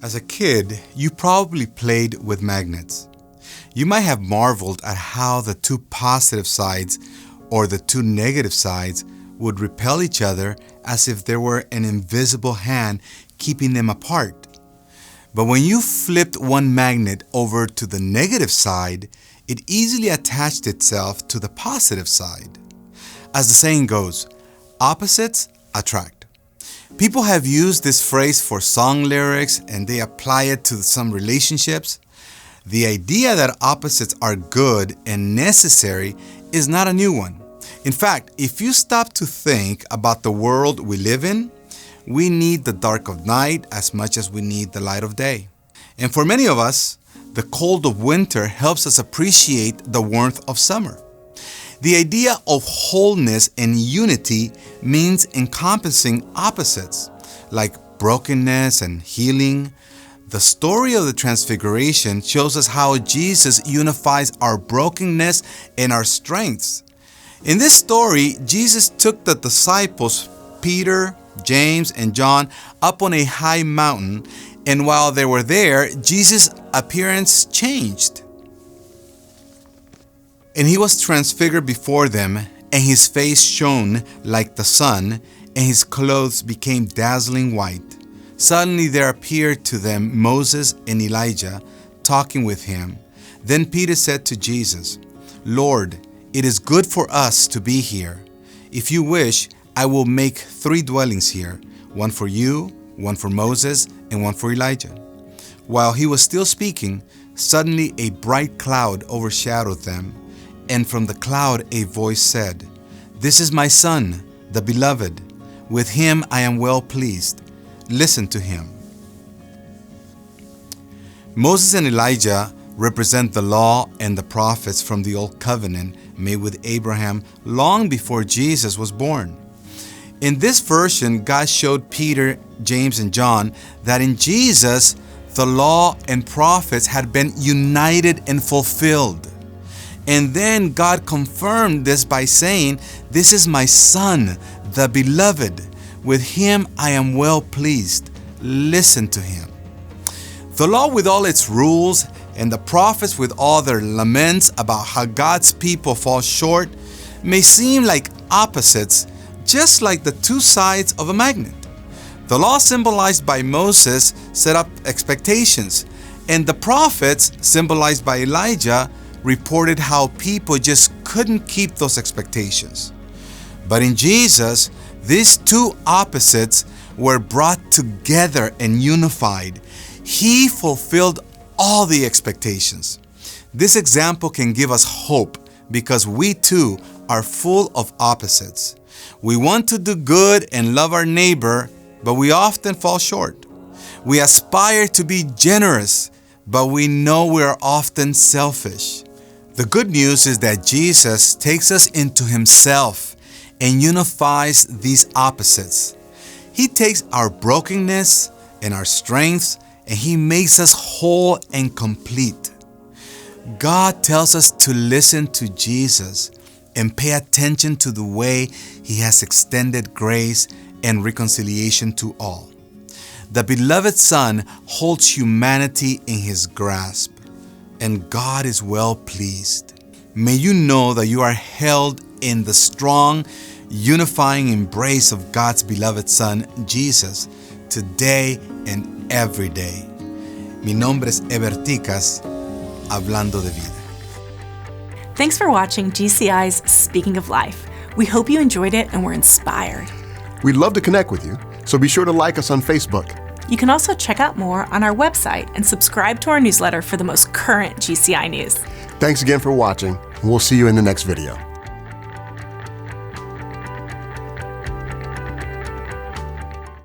As a kid, you probably played with magnets. You might have marveled at how the two positive sides or the two negative sides would repel each other as if there were an invisible hand keeping them apart. But when you flipped one magnet over to the negative side, it easily attached itself to the positive side. As the saying goes, opposites attract. People have used this phrase for song lyrics and they apply it to some relationships. The idea that opposites are good and necessary is not a new one. In fact, if you stop to think about the world we live in, we need the dark of night as much as we need the light of day. And for many of us, the cold of winter helps us appreciate the warmth of summer. The idea of wholeness and unity means encompassing opposites, like brokenness and healing. The story of the Transfiguration shows us how Jesus unifies our brokenness and our strengths. In this story, Jesus took the disciples, Peter, James, and John, up on a high mountain, and while they were there, Jesus' appearance changed. And he was transfigured before them, and his face shone like the sun, and his clothes became dazzling white. Suddenly there appeared to them Moses and Elijah, talking with him. Then Peter said to Jesus, "Lord, it is good for us to be here. If you wish, I will make 3 dwellings here, one for you, one for Moses, and one for Elijah." While he was still speaking, suddenly a bright cloud overshadowed them. And from the cloud a voice said, "This is my Son, the Beloved. With him I am well pleased. Listen to him." Moses and Elijah represent the law and the prophets from the Old Covenant made with Abraham long before Jesus was born. In this version, God showed Peter, James, and John that in Jesus, the law and prophets had been united and fulfilled. And then God confirmed this by saying, "This is my Son, the Beloved. With him I am well pleased. Listen to him." The law with all its rules and the prophets with all their laments about how God's people fall short may seem like opposites, just like the two sides of a magnet. The law symbolized by Moses set up expectations, and the prophets, symbolized by Elijah, reported how people just couldn't keep those expectations. But in Jesus, these two opposites were brought together and unified. He fulfilled all the expectations. This example can give us hope because we too are full of opposites. We want to do good and love our neighbor, but we often fall short. We aspire to be generous, but we know we are often selfish. The good news is that Jesus takes us into himself and unifies these opposites. He takes our brokenness and our strengths and he makes us whole and complete. God tells us to listen to Jesus and pay attention to the way he has extended grace and reconciliation to all. The beloved Son holds humanity in his grasp, and God is well pleased. May you know that you are held in the strong, unifying embrace of God's beloved Son, Jesus, today and every day. Mi nombre es Eberticas, hablando de vida. Thanks for watching GCI's Speaking of Life. We hope you enjoyed it and were inspired. We'd love to connect with you, so be sure to like us on Facebook. You can also check out more on our website and subscribe to our newsletter for the most current GCI news. Thanks again for watching, and we'll see you in the next video.